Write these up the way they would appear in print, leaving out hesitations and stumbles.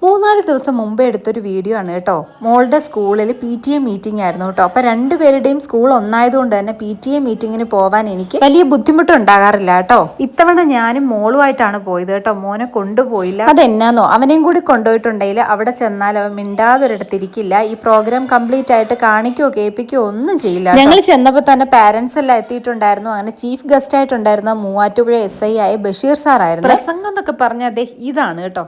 3-4 ദിവസം മുമ്പേ എടുത്തൊരു വീഡിയോ ആണ് കേട്ടോ. മോളുടെ സ്കൂളിൽ PTA മീറ്റിംഗ് ആയിരുന്നു കേട്ടോ. അപ്പോൾ രണ്ടുപേരുടെയും സ്കൂൾ ഒന്നായതുകൊണ്ട് തന്നെ PTA മീറ്റിങ്ങിന് പോകാൻ എനിക്ക് വലിയ ബുദ്ധിമുട്ടുണ്ടാകാറില്ല കേട്ടോ. ഇത്തവണ ഞാനും മോളുമായിട്ടാണ് പോയത് കേട്ടോ. മോനെ കൊണ്ടുപോയില്ല. അതെന്നാന്നോ, അവനെയും കൂടി കൊണ്ടുപോയിട്ടുണ്ടെങ്കിൽ അവിടെ ചെന്നാൽ അവൻ മിണ്ടാതൊരിടത്തിരിക്കില്ല. ഈ പ്രോഗ്രാം കംപ്ലീറ്റ് ആയിട്ട് കാണിക്കുകയോ കേൾപ്പിക്കുകയോ ഒന്നും ചെയ്യില്ല. ഞങ്ങൾ ചെന്നപ്പോൾ തന്നെ പാരന്റ്സ് എല്ലാം എത്തിയിട്ടുണ്ടായിരുന്നു. അങ്ങനെ ചീഫ് ഗസ്റ്റ് ആയിട്ടുണ്ടായിരുന്ന മൂവാറ്റുപുഴ SI ആയ ബഷീർ സാർ ആയിരുന്നു. പ്രസംഗം എന്നൊക്കെ പറഞ്ഞാൽ ഇതാണ് കേട്ടോ.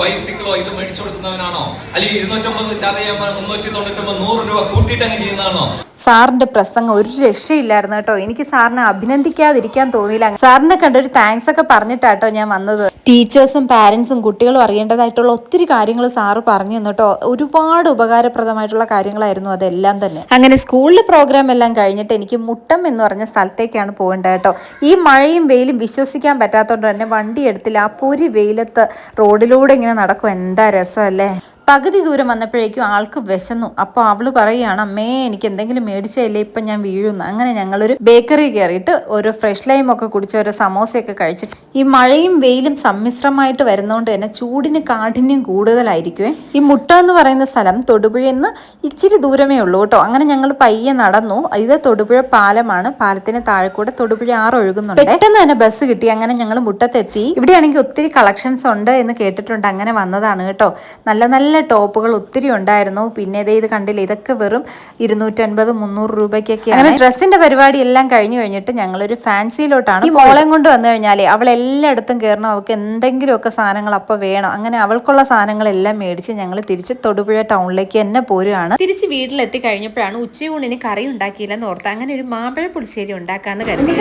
ബൈസിക്കിളോ ഇത് മേടിച്ചു കൊടുക്കുന്നവനാണോ, അല്ലെങ്കിൽ 250 ചതയാൻ 399 100 രൂപ കൂട്ടിയിട്ട് അങ്ങ് ചെയ്യുന്നതാണോ? സാറിന്റെ പ്രസംഗം ഒരു രക്ഷയില്ലായിരുന്നു കേട്ടോ. എനിക്ക് സാറിനെ അഭിനന്ദിക്കാതിരിക്കാൻ തോന്നിയില്ല. സാറിനെ കണ്ടൊരു താങ്ക്സ് ഒക്കെ പറഞ്ഞിട്ടാട്ടോ ഞാൻ വന്നത്. ടീച്ചേഴ്സും പാരന്റ്സും കുട്ടികളും അറിയേണ്ടതായിട്ടുള്ള ഒത്തിരി കാര്യങ്ങൾ സാറ് പറഞ്ഞു തന്നു കേട്ടോ. ഒരുപാട് ഉപകാരപ്രദമായിട്ടുള്ള കാര്യങ്ങളായിരുന്നു അതെല്ലാം തന്നെ. അങ്ങനെ സ്കൂളിലെ പ്രോഗ്രാം എല്ലാം കഴിഞ്ഞിട്ട് എനിക്ക് മുട്ടം എന്ന് പറഞ്ഞ സ്ഥലത്തേക്കാണ് പോകേണ്ടത് കേട്ടോ. ഈ മഴയും വെയിലും വിശ്വസിക്കാൻ പറ്റാത്തതുകൊണ്ട് തന്നെ വണ്ടി എടുത്തില്ല. ആ പൊരി വെയിലത്ത് റോഡിലൂടെ ഇങ്ങനെ നടക്കും. എന്താ രസമല്ലേ. പകുതി ദൂരം വന്നപ്പോഴേക്കും ആൾക്ക് വിശന്നു. അപ്പോൾ അവള് പറയുകയാണ്, അമ്മേ എനിക്ക് എന്തെങ്കിലും മേടിച്ചല്ലേ ഇപ്പം ഞാൻ വീഴുന്നു. അങ്ങനെ ഞങ്ങളൊരു ബേക്കറി കയറിയിട്ട് ഒരു ഫ്രഷ് ലൈം ഒക്കെ കുടിച്ച് ഒരു സമോസയൊക്കെ കഴിച്ചിട്ട്, ഈ മഴയും വെയിലും സമ്മിശ്രമായിട്ട് വരുന്നതുകൊണ്ട് തന്നെ ചൂടിന് കാഠിന്യം കൂടുതലായിരിക്കുമേ. ഈ മുട്ട എന്ന് പറയുന്ന സ്ഥലം തൊടുപുഴയിൽ നിന്ന് ഇച്ചിരി ദൂരമേ ഉള്ളൂ കേട്ടോ. അങ്ങനെ ഞങ്ങൾ പയ്യെ നടന്നു. ഇത് തൊടുപുഴ പാലമാണ്. പാലത്തിന് താഴെ കൂടെ തൊടുപുഴ 6 ഒഴുകുന്നുണ്ട്. പെട്ടെന്ന് തന്നെ ബസ് കിട്ടി. അങ്ങനെ ഞങ്ങൾ മുട്ടത്തെത്തി. ഇവിടെയാണെങ്കിൽ ഒത്തിരി കളക്ഷൻസ് ഉണ്ട് എന്ന് കേട്ടിട്ടുണ്ട്. അങ്ങനെ വന്നതാണ് കേട്ടോ. നല്ല നല്ല ടോപ്പുകൾ ഒത്തിരി ഉണ്ടായിരുന്നു. പിന്നെ ഇത് കണ്ടില്ല, ഇതൊക്കെ വെറും 250-300 രൂപയ്ക്കൊക്കെ. അങ്ങനെ ഡ്രസ്സിന്റെ പരിപാടി എല്ലാം കഴിഞ്ഞിട്ട് ഞങ്ങളൊരു ഫാൻസിയിലോട്ടാണ്. ഈ മോളെ കൊണ്ട് വന്നു കഴിഞ്ഞാലേ അവൾ എല്ലായിടത്തും കയറണം. അവൾക്ക് എന്തെങ്കിലുമൊക്കെ സാധനങ്ങൾ അപ്പോൾ വേണം. അങ്ങനെ അവൾക്കുള്ള സാധനങ്ങളെല്ലാം മേടിച്ച് ഞങ്ങൾ തിരിച്ച് തൊടുപുഴ ടൗണിലേക്ക് തന്നെ പോരുകയാണ്. തിരിച്ച് വീട്ടിലെത്തി കഴിഞ്ഞപ്പോഴാണ് ഉച്ചയൂണിന് കറി ഉണ്ടാക്കിയില്ലെന്ന് ഓർത്ത് അങ്ങനെ ഒരു മാമ്പഴ പുളിശ്ശേരി ഉണ്ടാക്കാന്ന് കരുതി.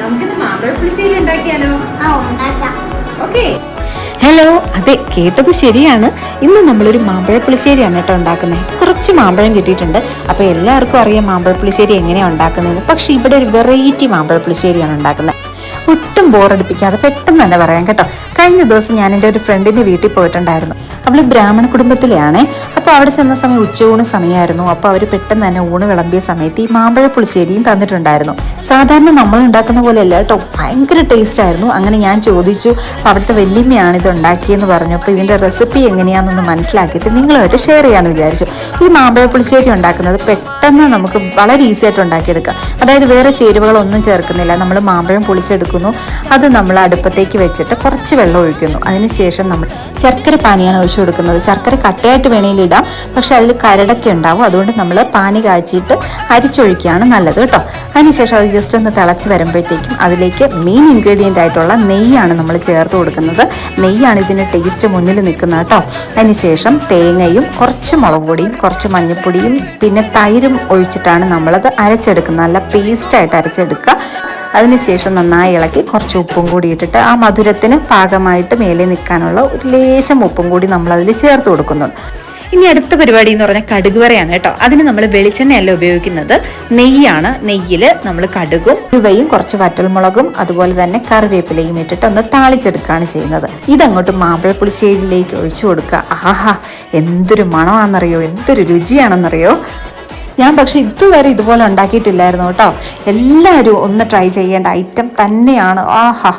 നമുക്കിന്ന് മാമ്പഴ പുളിശ്ശേരി ഉണ്ടാക്കിയാലോ? ഓക്കെ. ഹലോ, അതെ, കേട്ടത് ശരിയാണ്. ഇന്ന് നമ്മളൊരു മാമ്പഴ പുളിശ്ശേരിയാണ് കേട്ടോ ഉണ്ടാക്കുന്നത്. കുറച്ച് മാമ്പഴം കിട്ടിയിട്ടുണ്ട്. അപ്പോൾ എല്ലാവർക്കും അറിയാം മാമ്പഴ പുളിശ്ശേരി എങ്ങനെയാണ് ഉണ്ടാക്കുന്നതെന്ന്. പക്ഷേ ഇവിടെ ഒരു വെറൈറ്റി മാമ്പഴ പുളിശ്ശേരിയാണ് ഉണ്ടാക്കുന്നത്. ഒട്ടും ബോറടിപ്പിക്കാതെ പെട്ടെന്ന് തന്നെ പറയാം കേട്ടോ. കഴിഞ്ഞ ദിവസം ഞാൻ എൻ്റെ ഒരു ഫ്രണ്ടിൻ്റെ വീട്ടിൽ പോയിട്ടുണ്ടായിരുന്നു. അവൾ ബ്രാഹ്മണ കുടുംബത്തിലെയാണേ. അപ്പോൾ അവിടെ ചെന്ന സമയം ഉച്ചയൂണ് സമയമായിരുന്നു. അപ്പോൾ അവർ പെട്ടെന്ന് തന്നെ ഊണ് വിളമ്പിയ സമയത്ത് ഈ മാമ്പഴ പുളിശ്ശേരിയും തന്നിട്ടുണ്ടായിരുന്നു. സാധാരണ നമ്മൾ ഉണ്ടാക്കുന്ന പോലെയല്ല കേട്ടോ, ഭയങ്കര ടേസ്റ്റ് ആയിരുന്നു. അങ്ങനെ ഞാൻ ചോദിച്ചു, അപ്പോൾ അവിടുത്തെ വല്യമ്മയാണ് ഇത് ഉണ്ടാക്കിയെന്ന് പറഞ്ഞു. അപ്പോൾ ഇതിൻ്റെ റെസിപ്പി എങ്ങനെയാണെന്നൊന്ന് മനസ്സിലാക്കിയിട്ട് നിങ്ങളുമായിട്ട് ഷെയർ ചെയ്യാമെന്ന് വിചാരിച്ചു. ഈ മാമ്പഴ പുളിശ്ശേരി ഉണ്ടാക്കുന്നത് പെട്ടെന്ന് നമുക്ക് വളരെ ഈസി ആയിട്ട് ഉണ്ടാക്കിയെടുക്കാം. അതായത് വേറെ ചേരുവകളൊന്നും ചേർക്കുന്നില്ല. നമ്മൾ മാമ്പഴം പൊളിച്ചെടുക്കുന്നു. അത് നമ്മൾ അടുപ്പത്തേക്ക് വെച്ചിട്ട് കുറച്ച് വെള്ളം ഒഴിക്കുന്നു. അതിനുശേഷം നമ്മൾ ശർക്കര പാനിയാണ് ഒഴിച്ചു കൊടുക്കുന്നത്. ശർക്കര കട്ടയായിട്ട് വേണമെങ്കിൽ ഇടാം, പക്ഷെ അതിൽ കരടൊക്കെ ഉണ്ടാവും. അതുകൊണ്ട് നമ്മൾ പാനി കാച്ചിട്ട് അരിച്ചൊഴിക്കുകയാണ് നല്ലത് കേട്ടോ. അതിനുശേഷം അത് ജസ്റ്റ് ഒന്ന് തിളച്ച് വരുമ്പോഴത്തേക്കും അതിലേക്ക് മെയിൻ ഇൻഗ്രീഡിയൻ്റ് ആയിട്ടുള്ള നെയ്യാണ് നമ്മൾ ചേർത്ത് കൊടുക്കുന്നത്. നെയ്യാണ് ഇതിൻ്റെ ടേസ്റ്റ് മുന്നിൽ നിൽക്കുന്നത് കേട്ടോ. അതിനുശേഷം തേങ്ങയും കുറച്ച് മുളക് പൊടിയും കുറച്ച് മഞ്ഞൾപ്പൊടിയും പിന്നെ തൈരും ഒഴിച്ചിട്ടാണ് നമ്മളത് അരച്ചെടുക്കുന്നത്. നല്ല പേസ്റ്റായിട്ട് അരച്ചെടുക്കുക. അതിനുശേഷം നന്നായി ഇളക്കി കുറച്ച് ഉപ്പും കൂടി ഇട്ടിട്ട് ആ മധുരത്തിന് പാകമായിട്ട് മേലെ നിൽക്കാനുള്ള ഒരു ലേശം ഉപ്പും കൂടി നമ്മളതിൽ ചേർത്ത് കൊടുക്കുന്നുണ്ട്. ഇനി അടുത്ത പരിപാടി എന്ന് പറഞ്ഞാൽ കടുക് വറയാണ് കേട്ടോ. അതിന് നമ്മൾ വെളിച്ചെണ്ണയല്ല ഉപയോഗിക്കുന്നത്, നെയ്യാണ്. നെയ്യിൽ നമ്മൾ കടുകും ഉലുവയും കുറച്ച് വറ്റൽമുളകും അതുപോലെ തന്നെ കറിവേപ്പിലയും ഇട്ടിട്ട് ഒന്ന് താളിച്ചെടുക്കുകയാണ് ചെയ്യുന്നത്. ഇതങ്ങോട്ട് മാമ്പഴ പുളിശ്ശേരിയിലേക്ക് ഒഴിച്ചു കൊടുക്കുക. ആഹാ, എന്തൊരു മണമാണെന്നറിയോ, എന്തൊരു രുചിയാണെന്നറിയോ. ഞാൻ പക്ഷെ ഇതുവരെ ഇതുപോലെ ഉണ്ടാക്കിയിട്ടില്ലായിരുന്നു കേട്ടോ. എല്ലാവരും ഒന്ന് ട്രൈ ചെയ്യേണ്ട ഐറ്റം തന്നെയാണ്. ആഹാ,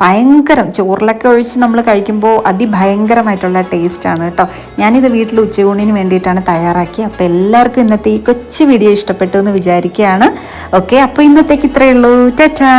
ഭയങ്കരം. ചോറിലൊക്കെ ഒഴിച്ച് നമ്മൾ കഴിക്കുമ്പോൾ അതിഭയങ്കരമായിട്ടുള്ള ടേസ്റ്റാണ് കേട്ടോ. ഞാനിത് വീട്ടിൽ ഉച്ചയൂണിന് വേണ്ടിയിട്ടാണ് തയ്യാറാക്കിയത്. അപ്പോൾ എല്ലാവർക്കും ഇന്നത്തെ ഈ കൊച്ചു വീഡിയോ ഇഷ്ടപ്പെട്ടു എന്ന് വിചാരിക്കുകയാണ്. ഓക്കെ, അപ്പോൾ ഇന്നത്തേക്ക് ഇത്രയേ ഉള്ളൂ. ടാറ്റാ.